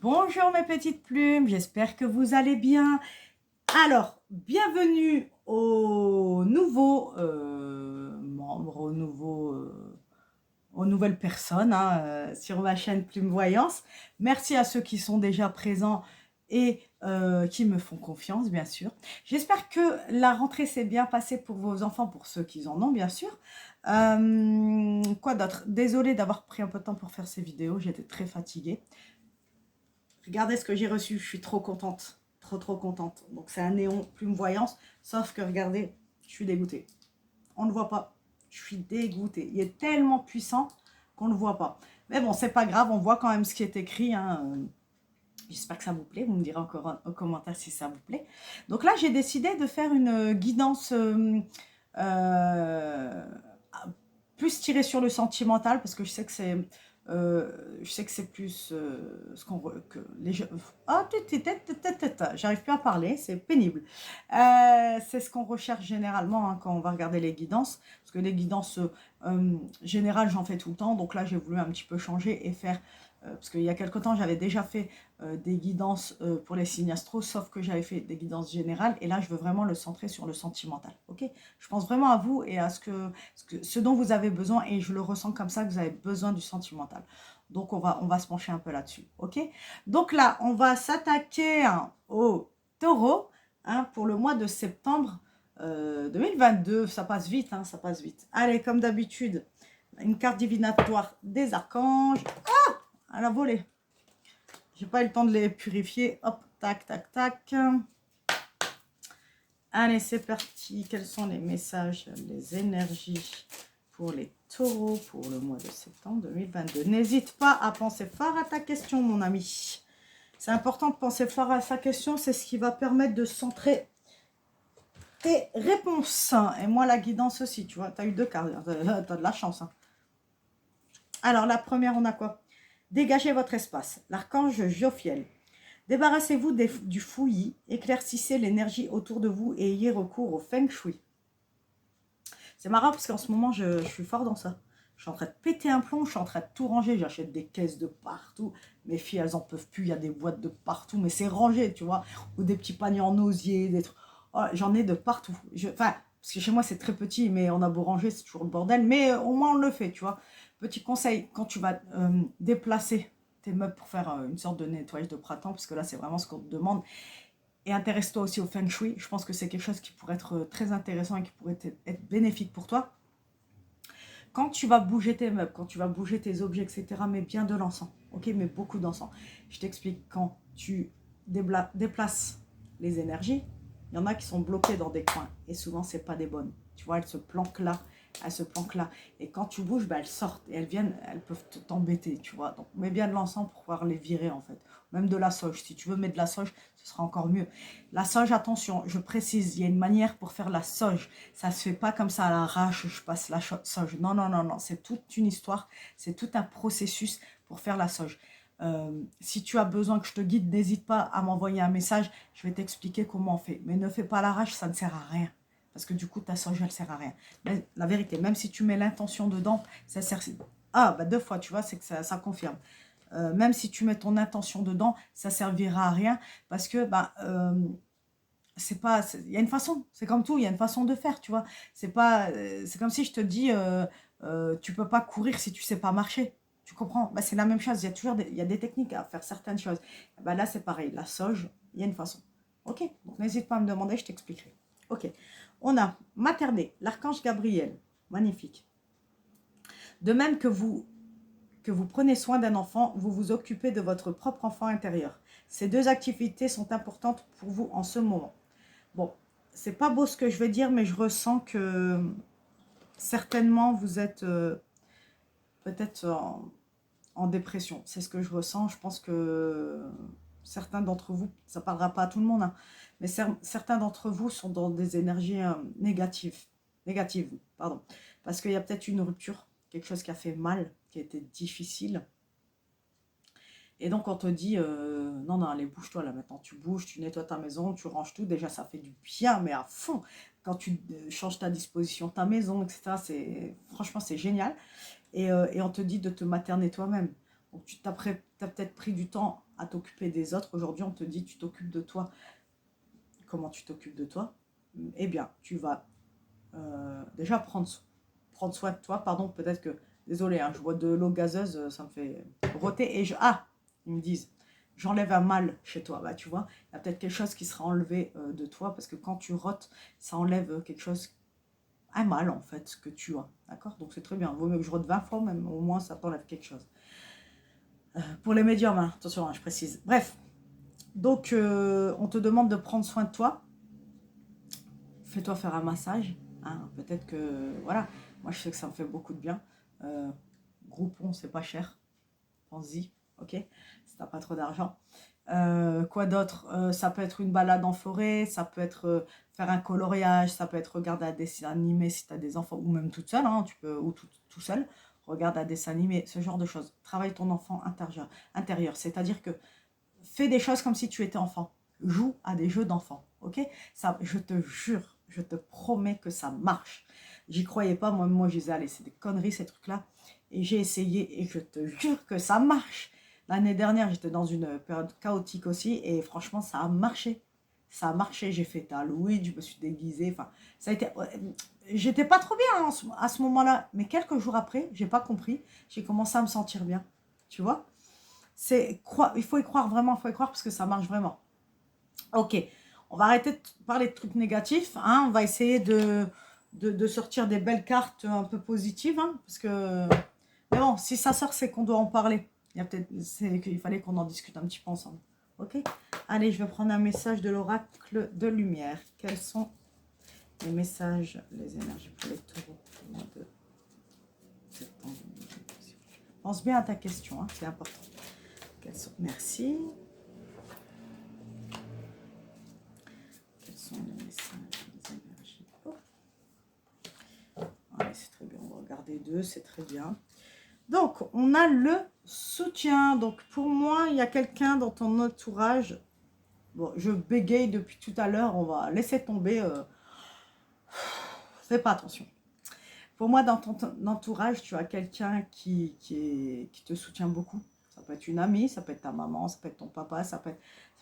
Bonjour mes petites plumes, j'espère que vous allez bien. Alors, bienvenue aux nouveaux membres, aux nouvelles personnes sur ma chaîne Plume Voyance. Merci à ceux qui sont déjà présents et qui me font confiance, bien sûr. J'espère que la rentrée s'est bien passée pour vos enfants, pour ceux qui en ont, bien sûr. Quoi d'autre? Désolée d'avoir pris un peu de temps pour faire ces vidéos, j'étais très fatiguée. Regardez ce que j'ai reçu, je suis trop contente. Trop contente. Donc c'est un néon plume voyance, sauf que regardez, je suis dégoûtée. On ne voit pas. Je suis dégoûtée. Il est tellement puissant qu'on ne voit pas. Mais bon, c'est pas grave, on voit quand même ce qui est écrit. J'espère que ça vous plaît. Vous me direz encore en commentaire si ça vous plaît. Donc là, j'ai décidé de faire une guidance euh, plus tirée sur le sentimental parce que je sais que c'est plus ce qu'on que les gens. Ah, j'arrive plus à parler, c'est pénible. C'est ce qu'on recherche généralement quand on va regarder les guidances, parce que les guidances générales, j'en fais tout le temps. Donc là, j'ai voulu un petit peu changer et faire, parce qu'il y a quelque temps, j'avais déjà fait des guidances pour les signes astro, sauf que j'avais fait des guidances générales, et là, je veux vraiment le centrer sur le sentimental. Ok, je pense vraiment à vous et à ce dont vous avez besoin, et je le ressens comme ça, que vous avez besoin du sentimental. Donc, on va se pencher un peu là-dessus. Ok, donc là, on va s'attaquer au taureau pour le mois de septembre 2022. Ça passe vite, ça passe vite. Allez, comme d'habitude, une carte divinatoire des archanges. Ah, à la volée. J'ai pas eu le temps de les purifier. Hop, tac, tac, tac. Allez, c'est parti. Quels sont les messages, les énergies pour les taureaux pour le mois de septembre 2022? N'hésite pas à penser fort à ta question, mon ami. C'est important de penser fort à sa question. C'est ce qui va permettre de centrer tes réponses. Et moi, la guidance aussi, tu vois. Tu as eu deux cartes. Tu as de la chance. Alors, la première, on a quoi? Dégagez votre espace. L'archange Jophiel. Débarrassez-vous du fouillis, éclaircissez l'énergie autour de vous et ayez recours au feng shui. C'est marrant parce qu'en ce moment, je suis fort dans ça. Je suis en train de péter un plomb, je suis en train de tout ranger. J'achète des caisses de partout. Mes filles, elles en peuvent plus. Il y a des boîtes de partout, mais c'est rangé, tu vois. Ou des petits paniers en osier, des trucs. Oh, j'en ai de partout. Enfin, parce que chez moi, c'est très petit, mais on a beau ranger, c'est toujours le bordel. Mais au moins, on le fait, tu vois. Petit conseil, quand tu vas déplacer tes meubles pour faire une sorte de nettoyage de printemps, parce que là, c'est vraiment ce qu'on te demande. Et intéresse-toi aussi au feng shui. Je pense que c'est quelque chose qui pourrait être très intéressant et qui pourrait être bénéfique pour toi. Quand tu vas bouger tes meubles, quand tu vas bouger tes objets, etc., mets bien de l'encens. Ok, mets beaucoup d'encens. Je t'explique, quand tu déplaces les énergies, il y en a qui sont bloquées dans des coins. Et souvent, ce n'est pas des bonnes. Tu vois, elles se planquent là. Elles se planquent là. Et quand tu bouges, elles sortent. Et elles viennent, elles peuvent t'embêter, tu vois. Donc, mets bien de l'encens pour pouvoir les virer, en fait. Même de la sauge. Si tu veux mettre de la sauge, ce sera encore mieux. La sauge, attention, je précise, il y a une manière pour faire la sauge. Ça se fait pas comme ça à l'arrache, je passe la sauge. Non, non, non, non. C'est toute une histoire. C'est tout un processus pour faire la sauge. Si tu as besoin que je te guide, n'hésite pas à m'envoyer un message. Je vais t'expliquer comment on fait. Mais ne fais pas l'arrache, ça ne sert à rien. Parce que du coup, ta sauge, elle ne sert à rien. Mais la vérité, même si tu mets l'intention dedans, ça sert... Ah, bah 2 fois, tu vois, c'est que ça confirme. Même si tu mets ton intention dedans, ça servira à rien. Parce que, c'est pas... Il y a une façon. C'est comme tout, il y a une façon de faire, tu vois. C'est pas... c'est comme si je te dis, tu peux pas courir si tu sais pas marcher. Tu comprends? C'est la même chose. Il y a toujours il y a des techniques à faire certaines choses. Là, c'est pareil. La sauge, il y a une façon. Ok? Donc, n'hésite pas à me demander, je t'expliquerai. Ok. On a Materné, l'archange Gabriel. Magnifique. De même que vous prenez soin d'un enfant, vous vous occupez de votre propre enfant intérieur. Ces deux activités sont importantes pour vous en ce moment. Bon, c'est pas beau ce que je vais dire, mais je ressens que certainement vous êtes peut-être en dépression. C'est ce que je ressens. Je pense que certains d'entre vous, ça ne parlera pas à tout le monde, mais certains d'entre vous sont dans des énergies négatives, pardon. Parce qu'il y a peut-être une rupture, quelque chose qui a fait mal, qui a été difficile. Et donc on te dit, non, non, allez, bouge-toi là maintenant. Tu bouges, tu nettoies ta maison, tu ranges tout. Déjà, ça fait du bien, mais à fond. Quand tu changes ta disposition, ta maison, etc., franchement, c'est génial. Et on te dit de te materner toi-même. Donc tu t'as peut-être pris du temps à t'occuper des autres. Aujourd'hui, on te dit tu t'occupes de toi. Comment tu t'occupes de toi? Eh bien, tu vas déjà prendre soin de toi. Pardon, peut-être que... Désolé, hein, je bois de l'eau gazeuse, ça me fait roter. Et ah, ils me disent, j'enlève un mal chez toi. Bah, tu vois, il y a peut-être quelque chose qui sera enlevé de toi. Parce que quand tu rotes, ça enlève quelque chose, un mal en fait, que tu as. D'accord? Donc c'est très bien. Vaut mieux que je rote 20 fois, même au moins ça t'enlève quelque chose. Pour les médiums, hein, attention, hein, je précise. Bref, donc on te demande de prendre soin de toi. Fais-toi faire un massage. Hein, peut-être que, voilà, moi je sais que ça me fait beaucoup de bien. Groupon, c'est pas cher. Pense-y, ok? Si t'as pas trop d'argent. Quoi d'autre? Ça peut être une balade en forêt, ça peut être faire un coloriage, ça peut être regarder un dessin animé si tu as des enfants, ou même toute seule, hein, tu peux, ou tout seul, regarde un dessin animé, ce genre de choses. Travaille ton enfant intérieur, c'est-à-dire que fais des choses comme si tu étais enfant. Joue à des jeux d'enfant, ok? Ça, je te jure, je te promets que ça marche. J'y croyais pas, moi je disais, allez, c'est des conneries ces trucs-là. Et j'ai essayé et je te jure que ça marche. L'année dernière, j'étais dans une période chaotique aussi et franchement, ça a marché. Ça a marché, j'ai fait Halloween, je me suis déguisée, enfin, ça a été... J'étais pas trop bien hein, à ce moment-là, mais quelques jours après, j'ai pas compris, j'ai commencé à me sentir bien, tu vois? Il faut y croire vraiment, il faut y croire parce que ça marche vraiment. Ok, on va arrêter de parler de trucs négatifs, hein, on va essayer de sortir des belles cartes un peu positives, hein, parce que... Mais bon, si ça sort, c'est qu'on doit en parler. Il y a peut-être, c'est qu'il fallait qu'on en discute un petit peu ensemble. Ok? Allez, je vais prendre un message de l'oracle de lumière. Quels sont les messages, les énergies pour les taureaux au mois de septembre? Pense bien à ta question, hein, c'est important. Merci. Quels sont les messages, les énergies? Oh. Allez, c'est très bien. On va regarder deux, c'est très bien. Donc, on a le soutien. Donc, pour moi, il y a quelqu'un dans ton entourage. Bon, je bégaye depuis tout à l'heure. On va laisser tomber. Fais pas attention. Pour moi, dans ton entourage, tu as quelqu'un qui te soutient beaucoup. Ça peut être une amie, ça peut être ta maman, ça peut être ton papa, ça peut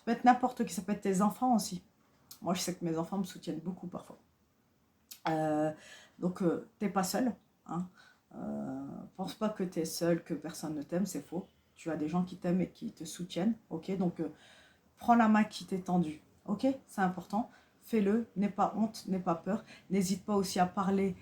être n'importe qui. Ça peut être tes enfants aussi. Moi, je sais que mes enfants me soutiennent beaucoup parfois. Donc, t'es pas seul. Hein. Pense pas que tu es seul, que personne ne t'aime, c'est faux. Tu as des gens qui t'aiment et qui te soutiennent. Ok, donc prends la main qui t'est tendue. Ok, c'est important. Fais-le. N'aie pas honte, n'aie pas peur. N'hésite pas aussi à parler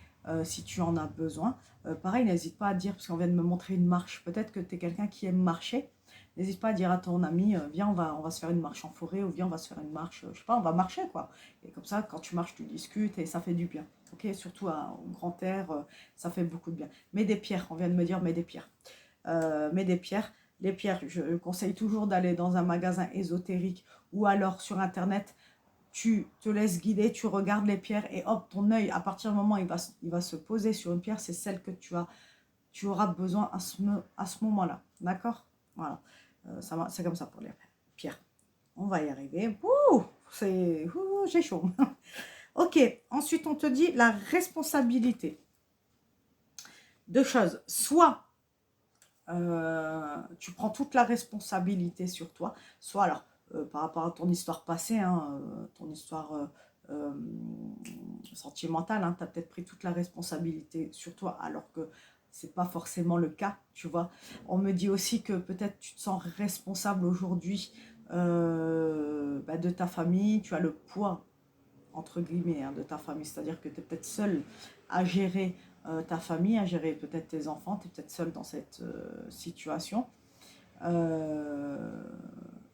si tu en as besoin. Pareil, n'hésite pas à dire, parce qu'on vient de me montrer une marche. Peut-être que tu es quelqu'un qui aime marcher. N'hésite pas à dire à ton ami, viens, on va se faire une marche en forêt, ou viens, on va se faire une marche, je sais pas, on va marcher, quoi. Et comme ça, quand tu marches, tu discutes et ça fait du bien. Ok, surtout au grand air, ça fait beaucoup de bien. Mets des pierres, on vient de me dire, mets des pierres. Mets des pierres. Les pierres, je conseille toujours d'aller dans un magasin ésotérique ou alors sur Internet. Tu te laisses guider, tu regardes les pierres et hop, ton œil, à partir du moment où il va se poser sur une pierre, c'est celle que tu auras besoin à ce moment-là. D'accord? Voilà. C'est comme ça pour les pierres. On va y arriver. Ouh, j'ai chaud. Ok, ensuite on te dit la responsabilité. Deux choses. Soit tu prends toute la responsabilité sur toi, soit alors par rapport à ton histoire passée, hein, ton histoire sentimentale, hein, tu as peut-être pris toute la responsabilité sur toi alors que c'est pas forcément le cas, tu vois. On me dit aussi que peut-être tu te sens responsable aujourd'hui de ta famille, tu as le poids entre guillemets hein, de ta famille, c'est-à-dire que tu es peut-être seul à gérer ta famille, à gérer peut-être tes enfants, tu es peut-être seul dans cette situation.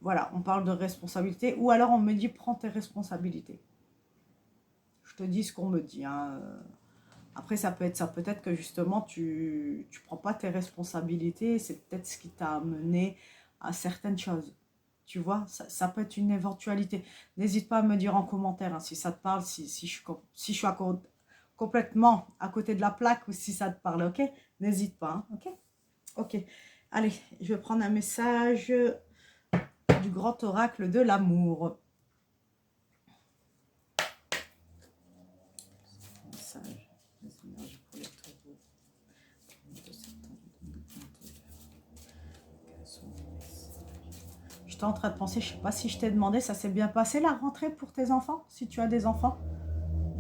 Voilà, on parle de responsabilité, ou alors on me dit prends tes responsabilités. Je te dis ce qu'on me dit. Hein. Après, ça peut être ça, peut-être que justement tu prends pas tes responsabilités, c'est peut-être ce qui t'a amené à certaines choses. Tu vois, ça peut être une éventualité. N'hésite pas à me dire en commentaire hein, si ça te parle, si je suis complètement à côté de la plaque ou si ça te parle, ok? N'hésite pas, hein, ok? Ok. Allez, je vais prendre un message du grand oracle de l'amour. Message des énergies pour les taureaux. J'étais en train de penser, je sais pas si je t'ai demandé, ça s'est bien passé la rentrée pour tes enfants, si tu as des enfants?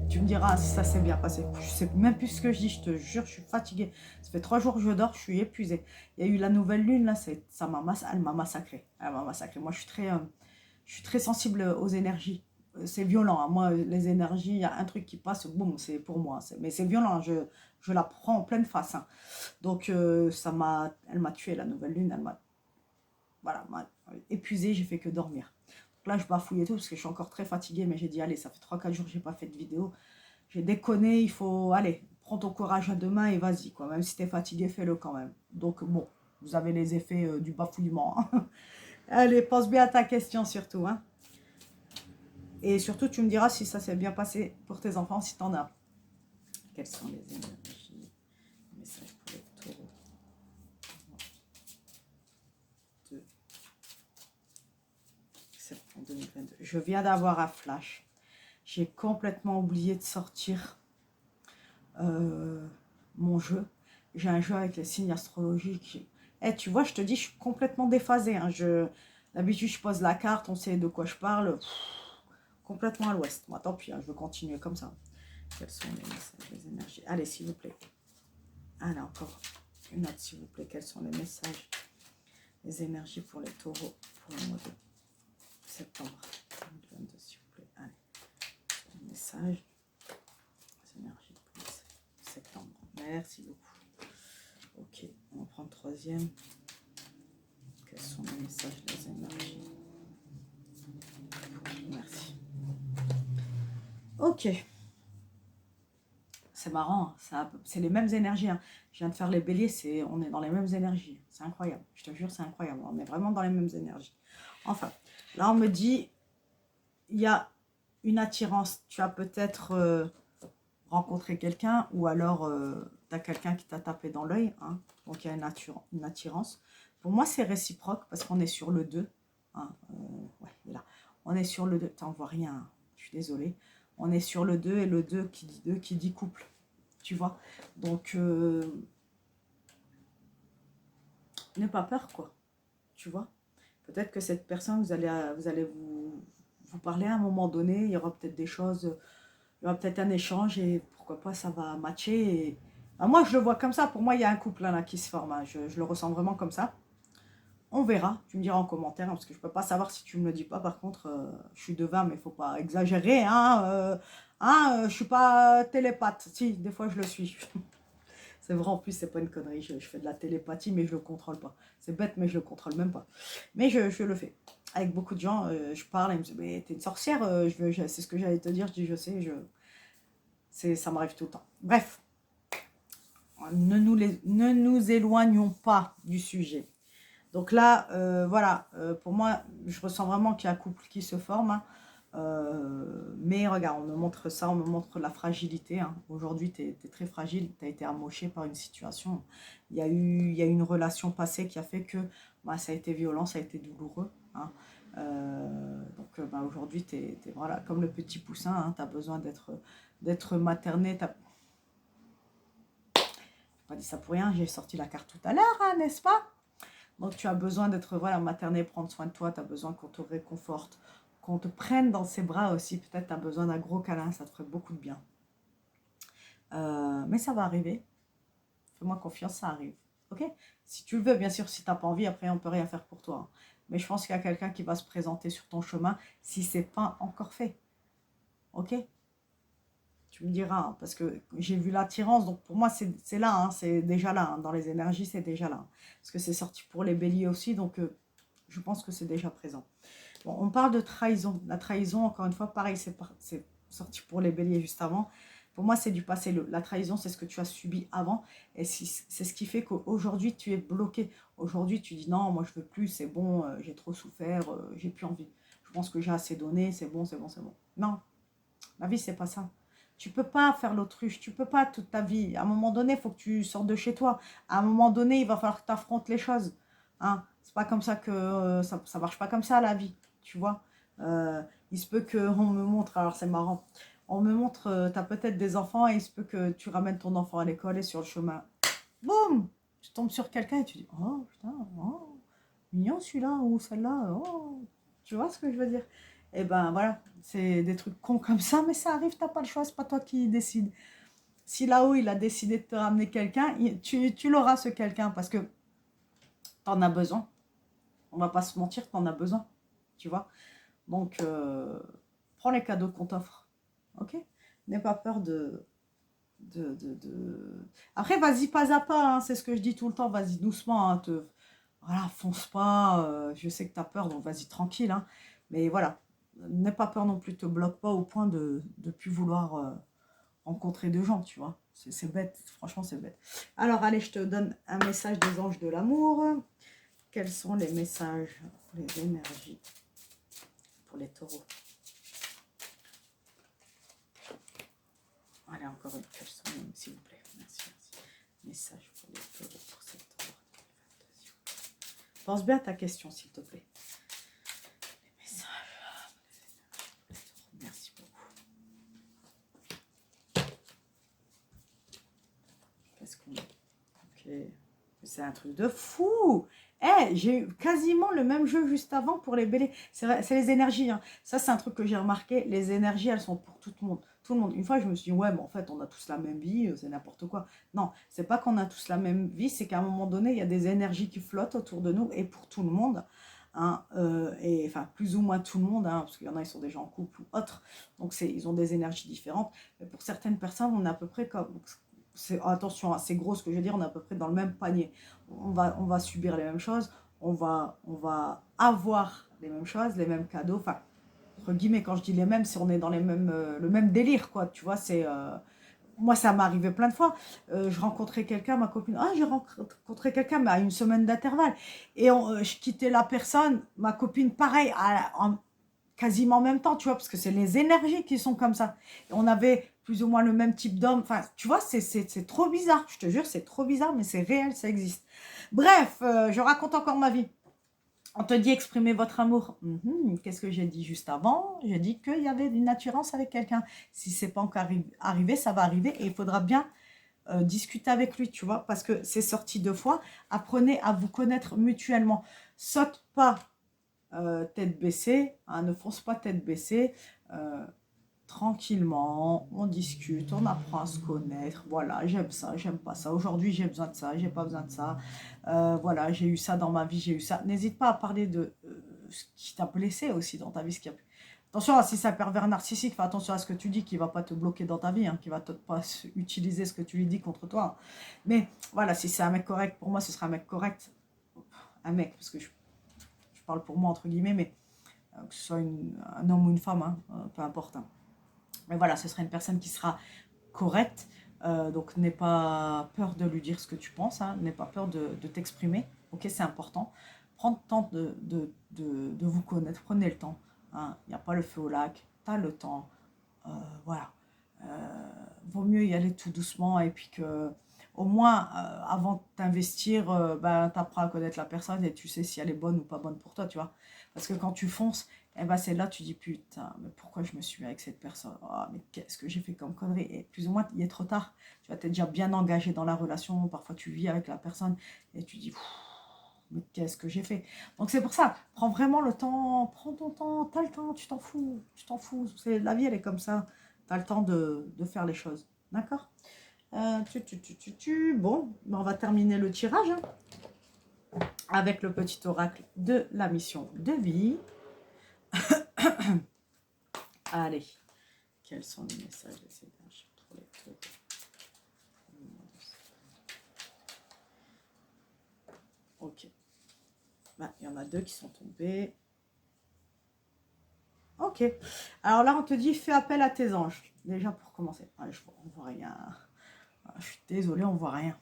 Tu me diras si ça s'est bien passé. Je sais même plus ce que je dis, je te jure, je suis fatiguée. Ça fait 3 jours que je dors, je suis épuisée. Il y a eu la nouvelle lune, là, elle m'a massacrée. Elle m'a massacrée. Moi, je suis très sensible aux énergies. C'est violent, hein. Moi, les énergies, il y a un truc qui passe, boum, c'est pour moi. Mais c'est violent, je la prends en pleine face, hein. Donc, elle m'a tuée, la nouvelle lune. Voilà, m'a épuisée, j'ai fait que dormir. Donc là, je bafouille et tout, parce que je suis encore très fatiguée, mais j'ai dit, allez, ça fait 3 4 jours que j'ai pas fait de vidéo. J'ai déconné, il faut, allez, prends ton courage à deux mains et vas-y, quoi. Même si t'es fatigué, fais-le quand même. Donc, bon, vous avez les effets du bafouillement, hein. Allez, pense bien à ta question surtout, hein. Et surtout, tu me diras si ça s'est bien passé pour tes enfants, si t'en as. Quelles sont les énergies? Message pour les taureaux. 2 septembre 2022. Je viens d'avoir un flash. J'ai complètement oublié de sortir mon jeu. J'ai un jeu avec les signes astrologiques. Eh, tu vois, je te dis, je suis complètement déphasée, hein. D'habitude, je pose la carte, on sait de quoi je parle. Complètement à l'ouest. Moi, tant pis, hein, je veux continuer comme ça. Quels sont les messages, les énergies? Allez, s'il vous plaît. Allez, encore une autre, s'il vous plaît. Quels sont les messages, les énergies pour les taureaux pour le mois de septembre 2022, s'il vous plaît. Allez, les messages, les énergies pour septembre. Merci beaucoup. Ok, on va prendre le troisième. Quels sont les messages, les énergies? Merci. Ok. C'est marrant, c'est les mêmes énergies, hein. Je viens de faire les béliers, on est dans les mêmes énergies. C'est incroyable, je te jure, c'est incroyable. On est vraiment dans les mêmes énergies. Enfin, là, on me dit, il y a une attirance. Tu as peut-être rencontré quelqu'un ou alors tu as quelqu'un qui t'a tapé dans l'œil, hein. Donc, il y a une attirance. Pour moi, c'est réciproque parce qu'on est sur le 2. Hein. Ouais, il est là. On est sur le 2. Tu n'en vois rien, hein. Je suis désolée. On est sur le 2 et le 2 qui dit couple. Tu vois, donc n'aie pas peur, quoi, tu vois. Peut-être que cette personne, vous allez vous parler à un moment donné, il y aura peut-être des choses, il y aura peut-être un échange et pourquoi pas ça va matcher. Ah, moi, je le vois comme ça, pour moi, il y a un couple là qui se forme, hein. Je le ressens vraiment comme ça. On verra, tu me diras en commentaire, hein, parce que je peux pas savoir si tu me le dis pas. Par contre, je suis devin, mais il faut pas exagérer, hein. Je suis pas télépathe, si, des fois je le suis. C'est vrai, en plus, c'est pas une connerie. Je fais de la télépathie, mais je le contrôle pas. C'est bête, mais je le contrôle même pas. Mais je le fais. Avec beaucoup de gens, je parle et ils me disent, mais t'es une sorcière, c'est ce que j'allais te dire. Je dis, je sais, ça m'arrive tout le temps. Bref, ne nous éloignons pas du sujet. Donc là, voilà, pour moi, je ressens vraiment qu'il y a un couple qui se forme, hein. Mais regarde, on me montre ça, on me montre la fragilité, hein. Aujourd'hui, tu es très fragile, tu as été amoché par une situation. Il y a eu une relation passée qui a fait que bah, ça a été violent, ça a été douloureux, hein. Donc bah, aujourd'hui, tu es, voilà, comme le petit poussin, hein, tu as besoin d'être materné. Pas dit ça pour rien, j'ai sorti la carte tout à l'heure, hein, n'est-ce pas? Donc tu as besoin d'être voilà, materné, prendre soin de toi, tu as besoin qu'on te réconforte, qu'on te prenne dans ses bras aussi. Peut-être tu as besoin d'un gros câlin, ça te ferait beaucoup de bien. Mais ça va arriver. Fais-moi confiance, ça arrive. Ok? Si tu le veux, bien sûr, si tu n'as pas envie, après on ne peut rien faire pour toi, hein. Mais je pense qu'il y a quelqu'un qui va se présenter sur ton chemin si ce n'est pas encore fait. Ok? Tu me diras, hein, parce que j'ai vu l'attirance, donc pour moi c'est là, hein, c'est déjà là, hein, dans les énergies c'est déjà là. Parce que c'est sorti pour les béliers aussi, donc je pense que c'est déjà présent. Bon, on parle de trahison. La trahison, encore une fois, pareil, c'est sorti pour les béliers juste avant. Pour moi, c'est du passé. La trahison, c'est ce que tu as subi avant. Et c'est ce qui fait qu'aujourd'hui, tu es bloqué. Aujourd'hui, tu dis non, moi, je veux plus, c'est bon, j'ai trop souffert, j'ai plus envie. Je pense que j'ai assez donné, c'est bon, c'est bon, c'est bon. Non, la vie, c'est pas ça. Tu peux pas faire l'autruche, tu peux pas toute ta vie. À un moment donné, il faut que tu sortes de chez toi. À un moment donné, il va falloir que tu affrontes les choses. Hein. C'est pas comme ça que ça marche pas comme ça la vie, tu vois. Il se peut qu'on me montre, alors c'est marrant, on me montre, tu as peut-être des enfants et il se peut que tu ramènes ton enfant à l'école et sur le chemin, boum, tu tombes sur quelqu'un et tu dis, oh putain, oh, mignon celui-là ou celle-là. Oh, tu vois ce que je veux dire? Et ben voilà, c'est des trucs cons comme ça, mais ça arrive, t'as pas le choix, c'est pas toi qui décide. Si là-haut, il a décidé de te ramener quelqu'un, tu l'auras ce quelqu'un parce que t'en as besoin. On va pas se mentir, t'en as besoin. Tu vois? Donc, prends les cadeaux qu'on t'offre. Ok? N'aie pas peur Après, vas-y pas à pas, hein, c'est ce que je dis tout le temps, vas-y doucement. Hein, voilà, fonce pas. Je sais que t'as peur, donc vas-y tranquille. Hein, mais voilà, n'aie pas peur non plus, te bloque pas au point de ne plus vouloir rencontrer de gens, tu vois. C'est bête, franchement, c'est bête. Alors, allez, je te donne un message des anges de l'amour. Quels sont les messages, les énergies pour les taureaux? Allez, encore une question, s'il vous plaît. Merci, merci. Message pour les taureaux pour septembre 2022. Pense bien à ta question, s'il te plaît. Les messages. Merci beaucoup. Qu'est-ce qu'on a? Ok. C'est un truc de fou. J'ai eu quasiment le même jeu juste avant pour les béliers. C'est les énergies. Hein. Ça, c'est un truc que j'ai remarqué. Les énergies, elles sont pour tout le monde. Tout le monde. Une fois, je me suis dit, ouais, mais en fait, on a tous la même vie, c'est n'importe quoi. Non, c'est pas qu'on a tous la même vie, c'est qu'à un moment donné, il y a des énergies qui flottent autour de nous et pour tout le monde. Hein, et enfin, plus ou moins tout le monde, hein, parce qu'il y en a, ils sont déjà en couple ou autre. Donc, ils ont des énergies différentes. Mais pour certaines personnes, on est à peu près comme... Attention, c'est gros ce que je veux dire, on est à peu près dans le même panier. On va subir les mêmes choses, on va avoir les mêmes choses, les mêmes cadeaux. Enfin, entre guillemets, quand je dis les mêmes, c'est on est dans les mêmes, le même délire, quoi. Tu vois, moi, ça m'est arrivé plein de fois. Je rencontrais quelqu'un, ma copine. Ah, j'ai rencontré quelqu'un, mais à une semaine d'intervalle. Et je quittais la personne, ma copine, pareil, quasiment en même temps, tu vois, parce que c'est les énergies qui sont comme ça. Et on avait plus ou moins le même type d'homme. Enfin, tu vois, c'est trop bizarre. Je te jure, c'est trop bizarre, mais c'est réel, ça existe. Bref, je raconte encore ma vie. On te dit exprimer votre amour. Qu'est-ce que j'ai dit juste avant? J'ai dit qu'il y avait une attirance avec quelqu'un. Si c'est pas encore arrivé, ça va arriver et il faudra bien discuter avec lui, tu vois, parce que c'est sorti 2 fois. Apprenez à vous connaître mutuellement. Saute pas tête baissée, hein, ne fonce pas tête baissée. Tranquillement, on discute, on apprend à se connaître. Voilà, j'aime ça, j'aime pas ça. Aujourd'hui, j'ai besoin de ça, j'ai pas besoin de ça. Voilà, j'ai eu ça dans ma vie, j'ai eu ça. N'hésite pas à parler de ce qui t'a blessé aussi dans ta vie. Attention, si c'est un pervers narcissique, fais attention à ce que tu dis, qui va pas te bloquer dans ta vie, hein, qui va pas utiliser ce que tu lui dis contre toi. Mais voilà, si c'est un mec correct, pour moi, ce sera un mec correct. Un mec, parce que je parle pour moi, entre guillemets, mais que ce soit un homme ou une femme, hein, peu importe. Hein. Mais voilà, ce sera une personne qui sera correcte. Donc, n'aie pas peur de lui dire ce que tu penses. Hein, n'aie pas peur de t'exprimer. Ok, c'est important. Prends le temps de vous connaître. Prenez le temps. Hein. Il n'y a pas le feu au lac. Tu as le temps. Voilà. Vaut mieux y aller tout doucement. Et puis que, au moins, avant de t'investir, tu apprends à connaître la personne et tu sais si elle est bonne ou pas bonne pour toi, tu vois. Parce que quand tu fonces, et ben c'est là tu dis putain, mais pourquoi je me suis mis avec cette personne? Oh, mais qu'est-ce que j'ai fait comme connerie? Et plus ou moins, il est trop tard. Tu vas t'être déjà bien engagé dans la relation. Parfois, tu vis avec la personne et tu dis mais qu'est-ce que j'ai fait? Donc, c'est pour ça, prends vraiment le temps, prends ton temps, t'as le temps, tu t'en fous, tu t'en fous. La vie, elle est comme ça. T'as le temps de faire les choses. D'accord? Bon, on va terminer le tirage hein, avec le petit oracle de la mission de vie. Allez, quels sont les messages de ces énergies pour les taureaux? Ok. Il y en a 2 qui sont tombés. Ok. Alors là, on te dit, fais appel à tes anges. Déjà pour commencer. On voit rien. Je suis désolée, on voit rien.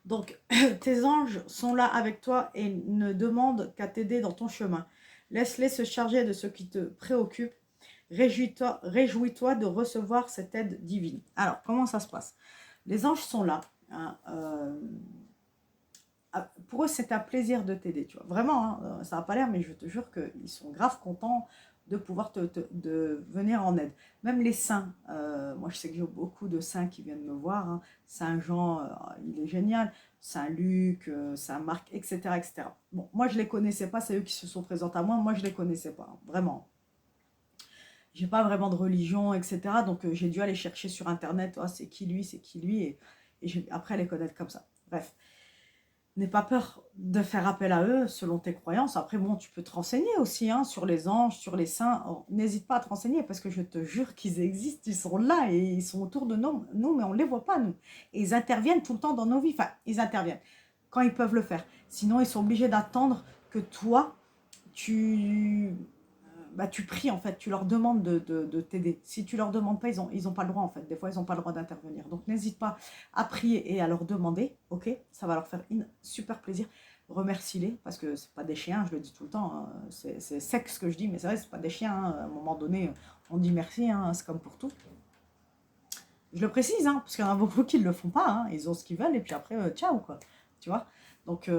Donc, tes anges sont là avec toi et ne demandent qu'à t'aider dans ton chemin. Laisse-les se charger de ce qui te préoccupe. Réjouis-toi de recevoir cette aide divine. Alors, comment ça se passe? Les anges sont là. Hein, pour eux, c'est un plaisir de t'aider. Tu vois. Vraiment, hein, ça n'a pas l'air, mais je te jure qu'ils sont grave contents de pouvoir de venir en aide. Même les saints, moi je sais que j'ai beaucoup de saints qui viennent me voir, hein. Saint Jean, il est génial, Saint Luc, Saint Marc, etc., etc. Bon, moi je les connaissais pas, c'est eux qui se sont présentés à moi je les connaissais pas, hein, vraiment. J'ai pas vraiment de religion, etc. Donc j'ai dû aller chercher sur internet, oh, c'est qui lui, et j'ai après les connaître comme ça. Bref. N'aie pas peur de faire appel à eux selon tes croyances. Après, bon, tu peux te renseigner aussi hein, sur les anges, sur les saints. Oh, n'hésite pas à te renseigner parce que je te jure qu'ils existent, ils sont là et ils sont autour de nous mais on ne les voit pas, nous. Et ils interviennent tout le temps dans nos vies. Enfin, ils interviennent quand ils peuvent le faire. Sinon, ils sont obligés d'attendre que toi, tu pries en fait, tu leur demandes de t'aider. Si tu leur demandes pas, ils ont pas le droit en fait. Des fois, ils n'ont pas le droit d'intervenir. Donc, n'hésite pas à prier et à leur demander, ok? Ça va leur faire super plaisir. Remercie-les parce que c'est pas des chiens, je le dis tout le temps. Hein. C'est sec ce que je dis, mais c'est vrai, c'est pas des chiens. Hein. À un moment donné, on dit merci, hein. C'est comme pour tout. Je le précise, hein, parce qu'il y en a beaucoup qui ne le font pas. Hein. Ils ont ce qu'ils veulent et puis après, ciao quoi. Tu vois? Donc,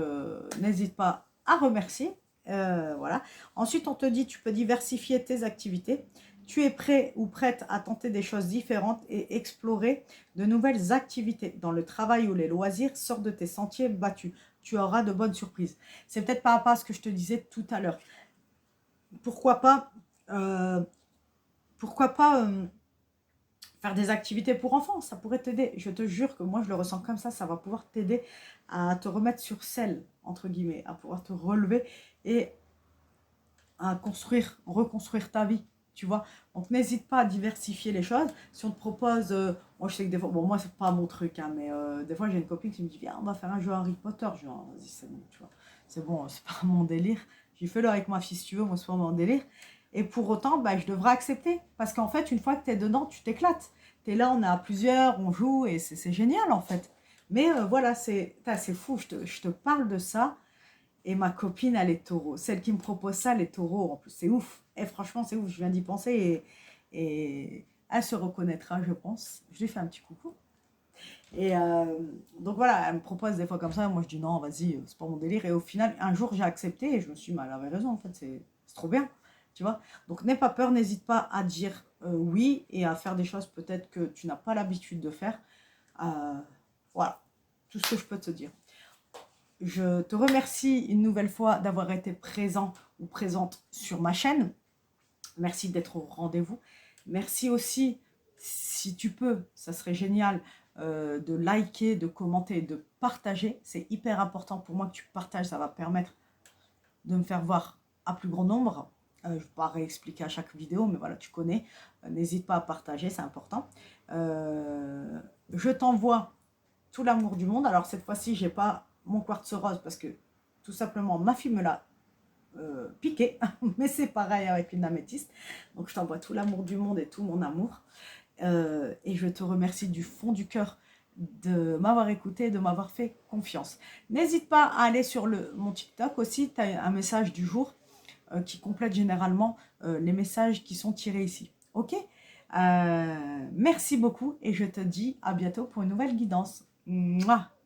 n'hésite pas à remercier. Voilà. Ensuite, on te dit, tu peux diversifier tes activités. Tu es prêt ou prête à tenter des choses différentes et explorer de nouvelles activités. Dans le travail ou les loisirs, sors de tes sentiers battus. Tu auras de bonnes surprises. C'est peut-être par rapport à ce que je te disais tout à l'heure. Pourquoi pas, euh, pourquoi pas faire des activités pour enfants, ça pourrait t'aider. Je te jure que moi, je le ressens comme ça va pouvoir t'aider à te remettre sur selle, entre guillemets, à pouvoir te relever et à reconstruire ta vie, tu vois. Donc, n'hésite pas à diversifier les choses. Si on te propose, moi, je sais que des fois, bon, moi, c'est pas mon truc, hein, mais des fois, j'ai une copine qui me dit, viens, on va faire un jeu Harry Potter. Je dis, oh, vas-y, c'est bon, tu vois. C'est bon, c'est pas mon délire. J'ai fait le avec ma fille, si tu veux, moi, c'est pas mon délire. Et pour autant, bah, je devrais accepter. Parce qu'en fait, une fois que tu es dedans, tu t'éclates. Tu es là, on est à plusieurs, on joue, et c'est génial, en fait. Mais voilà, c'est fou, je te parle de ça. Et ma copine, elle est taureau. Celle qui me propose ça, elle est taureau. En plus, c'est ouf. Et franchement, c'est ouf. Je viens d'y penser et elle se reconnaîtra, je pense. Je lui fais un petit coucou. Et donc voilà, elle me propose des fois comme ça. Moi, je dis non, vas-y, c'est pas mon délire. Et au final, un jour, j'ai accepté et je me suis dit, mais elle avait raison, en fait, c'est trop bien. Tu vois. Donc, n'aie pas peur, n'hésite pas à dire oui et à faire des choses peut-être que tu n'as pas l'habitude de faire. Voilà, tout ce que je peux te dire. Je te remercie une nouvelle fois d'avoir été présent ou présente sur ma chaîne. Merci d'être au rendez-vous. Merci aussi, si tu peux, ça serait génial, de liker, de commenter, de partager. C'est hyper important pour moi que tu partages. Ça va permettre de me faire voir à plus grand nombre. Je ne vais pas réexpliquer à chaque vidéo, mais voilà, tu connais. N'hésite pas à partager, c'est important. Je t'envoie tout l'amour du monde. Alors cette fois-ci, j'ai pas mon quartz rose parce que tout simplement ma fille me l'a piqué, mais c'est pareil avec une améthyste. Donc je t'envoie tout l'amour du monde et tout mon amour. Et je te remercie du fond du cœur de m'avoir écouté, de m'avoir fait confiance. N'hésite pas à aller sur mon TikTok aussi, tu as un message du jour qui complète généralement les messages qui sont tirés ici. Ok, merci beaucoup et je te dis à bientôt pour une nouvelle guidance. Mouah.